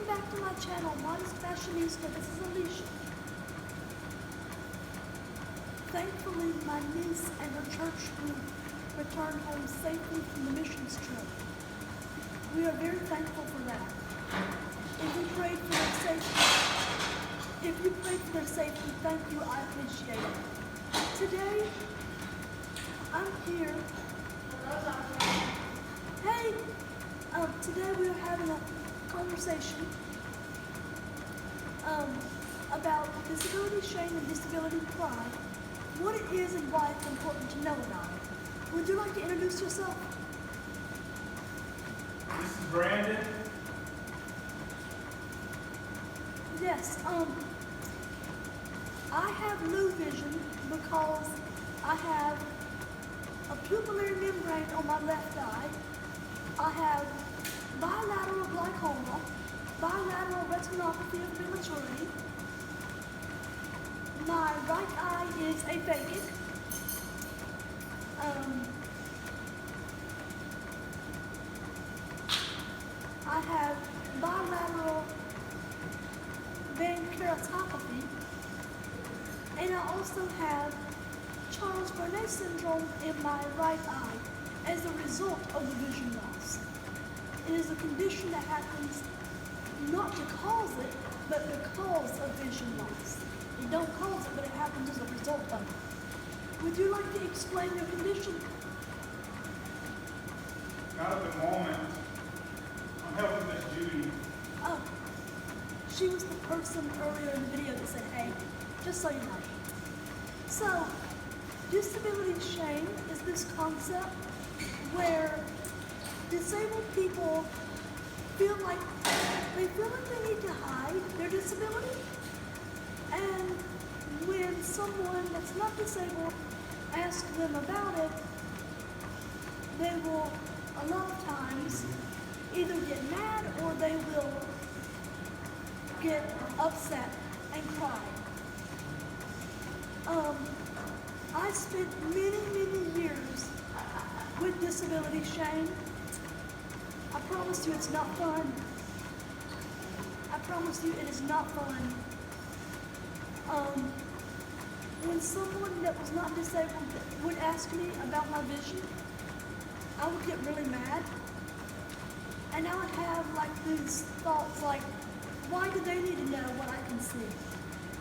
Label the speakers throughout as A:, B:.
A: back to my channel, Modest Fashionista. This is Alicia. Thankfully, my niece and her church group returned home safely from the missions trip. We are very thankful for that. If you prayed for their safety, thank you, I appreciate it. Today, I'm here. Hey! Today we are having a conversation about disability shame and disability pride, what it is and why it's important to know about it. Would you like to introduce yourself?
B: This is Brandon.
A: Yes, I have low vision because I have a pupillary membrane on my left eye. I have bilateral glaucoma, bilateral retinopathy of prematurity. My right eye is aphakic. I have bilateral vein keratopathy, and I also have Charles-Bonnet syndrome in my right eye as a result of the vision loss. It is a condition that happens not to cause it, but because of vision loss. You don't cause it, but it happens as a result of it. Would you like to explain your condition?
B: Not at the moment. I'm helping Miss Judy.
A: Oh, she was the person earlier in the video that said, hey, just so you know. So, disability shame is this concept where disabled people feel like they need to hide their disability. And when someone that's not disabled asks them about it, they will a lot of times either get mad or they will get upset and cry. I spent many years with disability shame. I promise you it's not fun. I promise you it is not fun. When someone that was not disabled would ask me about my vision, I would get really mad. And I would have like these thoughts like, why do they need to know what I can see?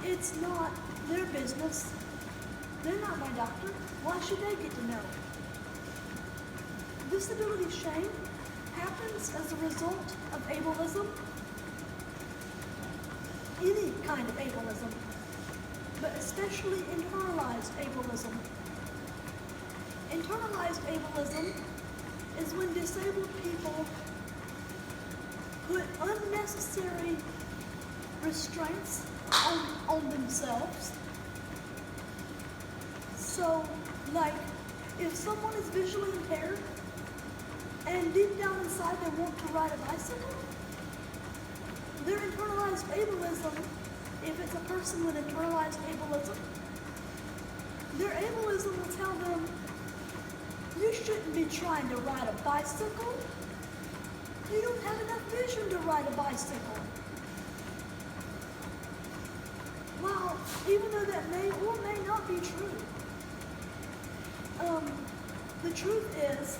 A: It's not their business. They're not my doctor. Why should they get to know? Disability shame happens as a result of ableism, any kind of ableism, but especially internalized ableism. Internalized ableism is when disabled people put unnecessary restraints on themselves. So, like, if someone is visually impaired and deep down inside they want to ride a bicycle, their internalized ableism, if it's a person with internalized ableism, their ableism will tell them, you shouldn't be trying to ride a bicycle. You don't have enough vision to ride a bicycle. Well, even though that may or may not be true, the truth is,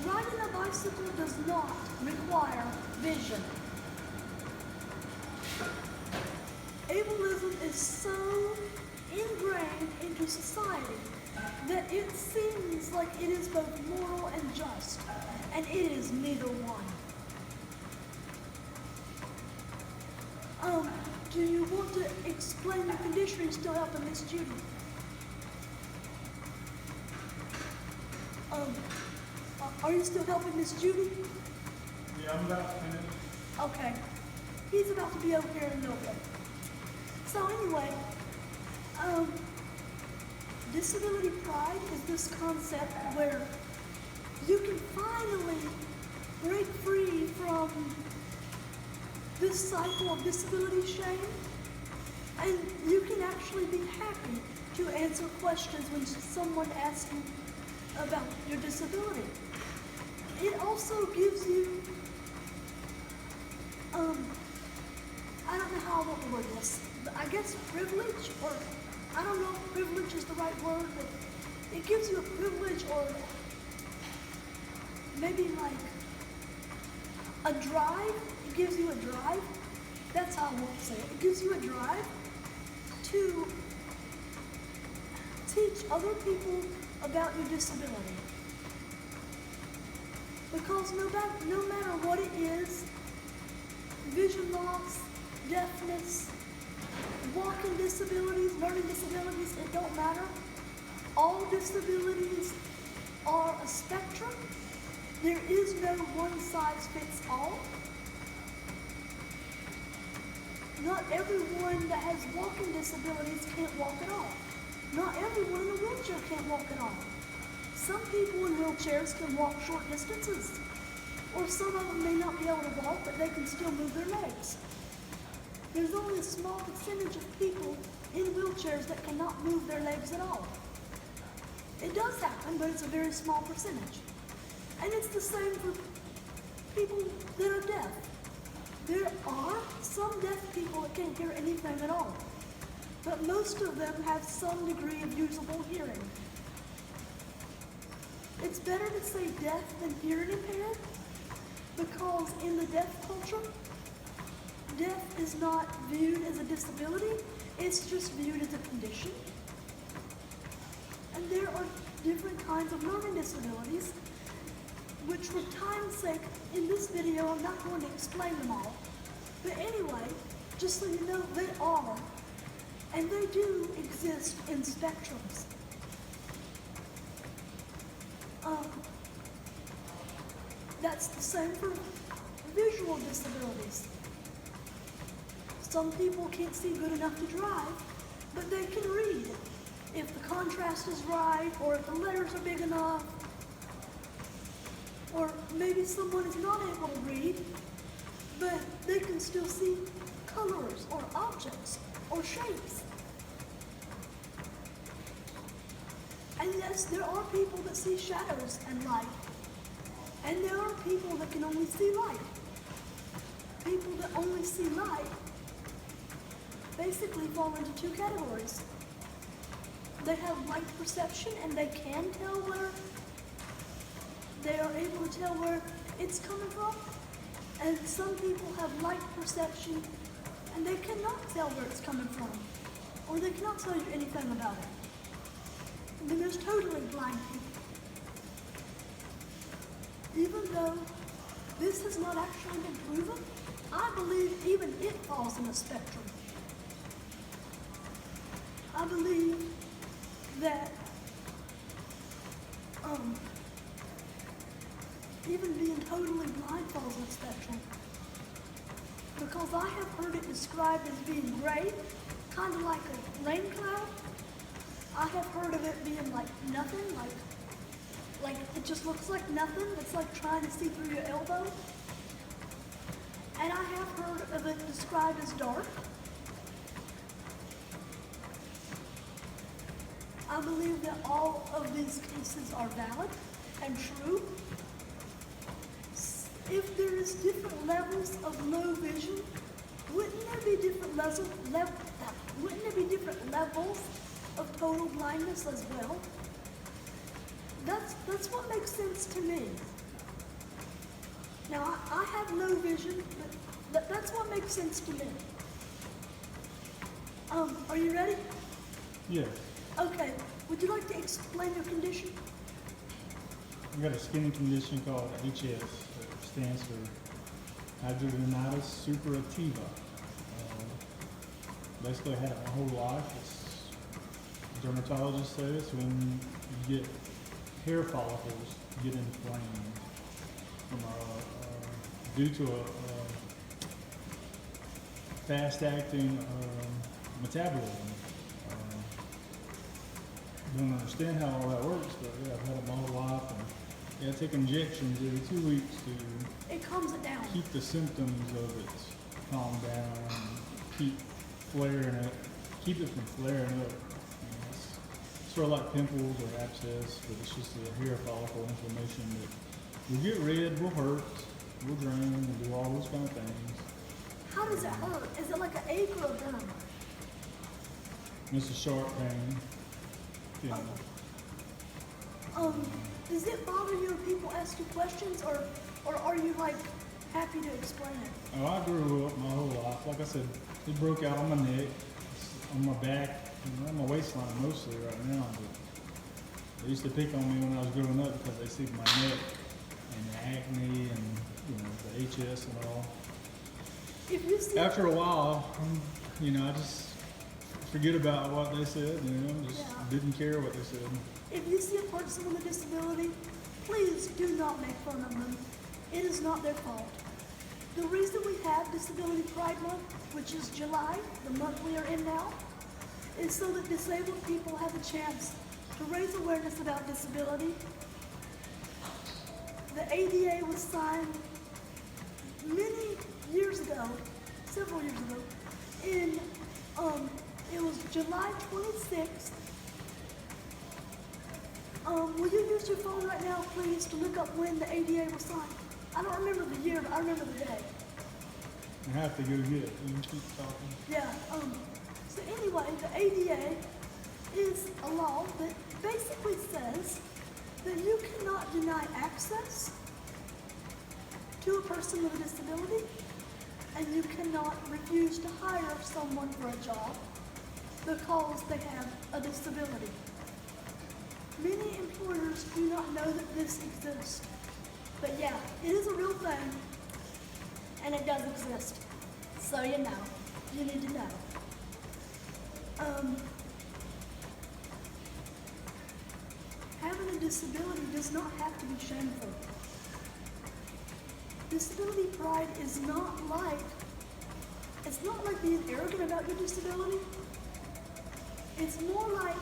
A: riding a bicycle does not require vision. Ableism is so ingrained into society that it seems like it is both moral and just, and it is neither one. Do you want to explain your condition and still helping Miss Judy? Are you still helping Miss Judy?
B: Yeah, I'm about to finish.
A: Okay. He's about to be over here in a little bit. So anyway, disability pride is this concept where you can finally break free from this cycle of disability shame, and you can actually be happy to answer questions when someone asks you about your disability. It also gives you want to word this. I guess privilege, or I don't know if privilege is the right word, but it gives you a privilege, or maybe like a drive. It gives you a drive. That's how I want to say it. It gives you a drive to teach other people about your disability. Because no matter what it is, vision loss, deafness, walking disabilities, learning disabilities, it don't matter. All disabilities are a spectrum. There is no one size fits all. Not everyone that has walking disabilities can't walk at all. Not everyone in a wheelchair can't walk at all. Some people in wheelchairs can walk short distances, or some of them may not be able to walk, but they can still move their legs. There's only a small percentage of people in wheelchairs that cannot move their legs at all. It does happen, but it's a very small percentage. And it's the same for people that are deaf. There are some deaf people that can't hear anything at all, but most of them have some degree of usable hearing. It's better to say deaf than hearing impaired, because in the deaf culture, deaf is not viewed as a disability, it's just viewed as a condition. And there are different kinds of learning disabilities, which for time's sake, in this video, I'm not going to explain them all. But anyway, just so you know, they are, and they do exist in spectrums. That's the same for visual disabilities. Some people can't see good enough to drive, but they can read if the contrast is right, or if the letters are big enough, or maybe someone is not able to read, but they can still see colors or objects or shapes. And yes, there are people that see shadows and light. And there are people that can only see light. People that only see light basically fall into two categories. They have light perception, and they can tell where, they are able to tell where it's coming from. And some people have light perception, and they cannot tell where it's coming from, or they cannot tell you anything about it. And then there's totally blind people. Even though this has not actually been proven, I believe even it falls in a spectrum. I believe that even being totally blind falls in a spectrum. Because I have heard it described as being gray, kind of like a rain cloud. I have heard of it being like nothing, like it just looks like nothing. It's like trying to see through your elbow. And I have heard of it described as dark. I believe that all of these cases are valid and true. If there is different levels of low vision, wouldn't there be different levels of total blindness as well? That's what makes sense to me. Now, I have low vision, but that's what makes sense to me. Are you ready?
C: Yes.
A: Okay. Would you like to explain your condition?
C: I got a skin condition called HS. It stands for hidradenitis suppurativa. Basically, I had it my whole life. It's, dermatologist says when you get hair follicles get inflamed from due to a fast-acting metabolism. Don't understand how all that works, but yeah, I've had it my whole life, and yeah, I take injections every 2 weeks to
A: It calms it down.
C: keep the symptoms of it calmed down, and keep it from flaring up. It's sort of like pimples or abscess, but it's just a hair follicle inflammation that will get red, will hurt, will drain, and do all those kind of things.
A: How does it hurt? Is it like an ache or a burn?
C: It's a sharp pain. You know.
A: Does it bother you when people ask you questions, or are you like happy to explain it?
C: Oh, I grew up my whole life. Like I said, it broke out on my neck, on my back, and on my waistline mostly right now. But they used to pick on me when I was growing up because they see my neck and the acne and the HS and all.
A: If you see
C: After a while, I just forget about what they said. Just
A: Yeah.
C: didn't care what they said.
A: If you see a person with a disability, please do not make fun of them. It is not their fault. The reason we have Disability Pride Month, which is July, the month we are in now, is so that disabled people have a chance to raise awareness about disability. The ADA was signed many years ago, several years ago, it was July 26th. Will you use your phone right now, please, to look up when the ADA was signed? I don't remember the year, but I remember the day.
C: I have to go get it. You can keep talking.
A: Yeah, so anyway, the ADA is a law that basically says that you cannot deny access to a person with a disability, and you cannot refuse to hire someone for a job because they have a disability. Many employers do not know that this exists. But yeah, it is a real thing, and it does exist. So you know, you need to know. Having a disability does not have to be shameful. Disability pride is it's not like being arrogant about your disability. It's more like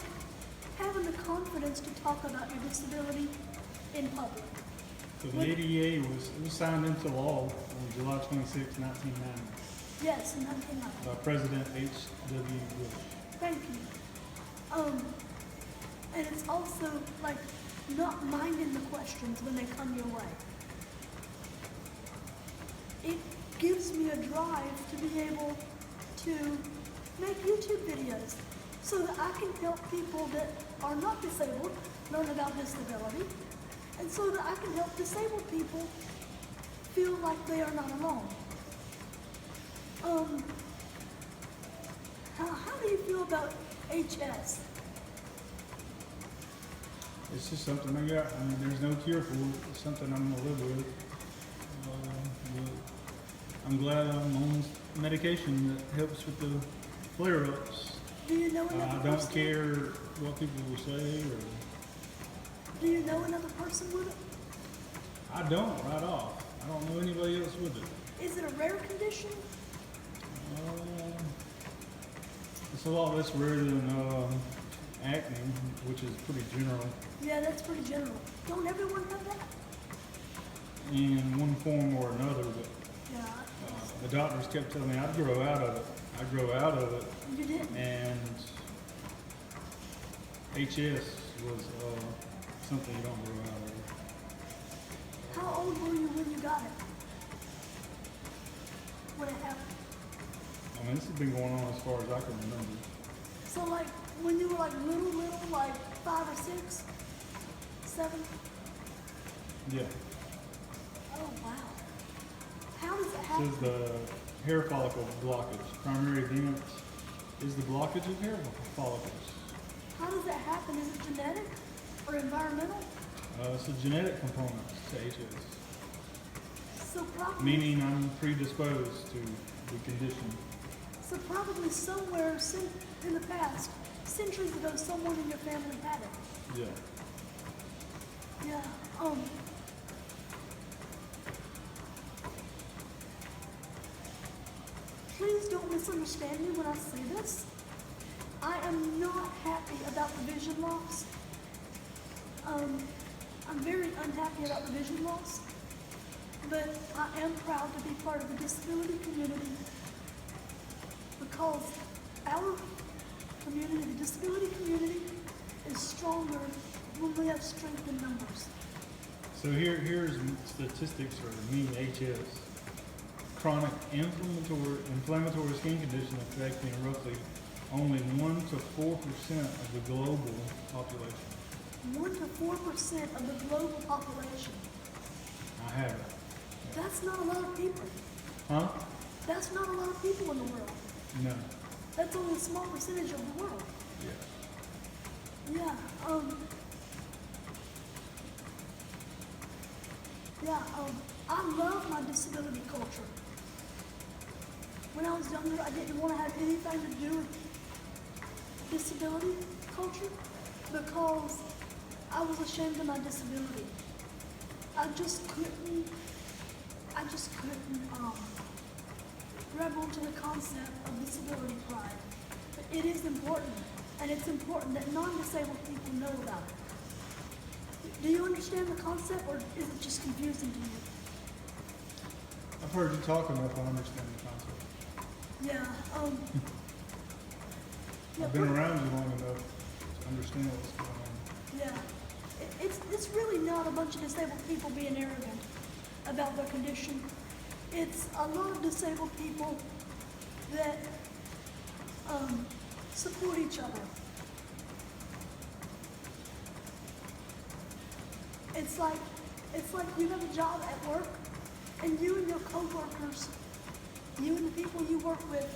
A: having the confidence to talk about your disability in public.
C: So the ADA was signed into law on July 26, 1990
A: Yes, in 1990.
C: by President H.W. Bush.
A: Thank you. And it's also like not minding the questions when they come your way. It gives me a drive to be able to make YouTube videos so that I can help people that are not disabled learn about disability, and so that I can help disabled people feel like they are not alone. How do you feel about HS?
C: It's just something I got. I mean, there's no cure for it. It's something I'm gonna live with. But I'm glad I'm on medication that helps with the flare-ups.
A: Do you know
C: I
A: another
C: don't
A: person?
C: care what people will say, or
A: Do you know another person with it?
C: I don't right off. I don't know anybody else with it.
A: Is it a rare condition?
C: It's a lot less rare than acne, which is pretty general.
A: Yeah, that's pretty general. Don't everyone have that?
C: In one form or another, but
A: Yeah.
C: the doctors kept telling me I'd grow out of it. I'd grow out of it,
A: You didn't?
C: and HS was something you don't grow out of.
A: How old were you when you got it? When it happened?
C: I mean, this has been going on as far as I can remember.
A: So like when you were like little, like 5 or 6, 7?
C: Yeah.
A: Oh wow. How does it
C: It
A: happen?
C: says the hair follicle blockage. Primary event is the blockage of hair follicles.
A: How does that happen? Is it genetic or environmental?
C: It's a genetic component to HS,
A: So probably,
C: meaning I'm predisposed to the condition.
A: so probably somewhere in the past, centuries ago, someone in your family had it.
C: Yeah.
A: Yeah. Please don't misunderstand me when I say this. I am not happy about the vision loss. I'm very unhappy about the vision loss, but I am proud to be part of the disability community because our community, the disability community, is stronger when we have strength in numbers.
C: So here's statistics for me HS. chronic inflammatory skin condition affecting roughly only 1 to 4% of the global population.
A: 1 to 4% of the global population.
C: I have it.
A: That's not a lot of people.
C: Huh?
A: That's not a lot of people in the world.
C: No.
A: That's only a small percentage of the world.
C: Yeah.
A: Yeah, I love my disability culture. When I was younger, I didn't want to have anything to do with disability culture because I was ashamed of my disability. I just couldn't grab onto the concept of disability pride. But it is important, and it's important that non-disabled people know about it. Do you understand the concept, or is it just confusing to you?
C: I've heard you talk enough, I understand the concept.
A: Yeah,
C: I've been around you long enough to understand what's going on.
A: Yeah, it's really not a bunch of disabled people being arrogant about their condition. It's a lot of disabled people that support each other. It's like you have a job at work, and you and your coworkers, you and the people you work with,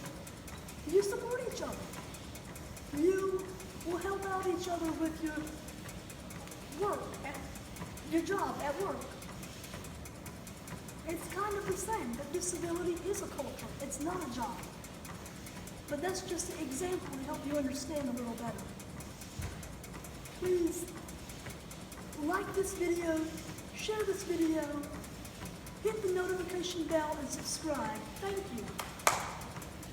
A: you support each other. You will help out each other with your work, your job at work. It's kind of the same, but disability is a culture. It's not a job. But that's just an example to help you understand a little better. Please like this video, share this video, hit the notification bell, and subscribe. Thank you.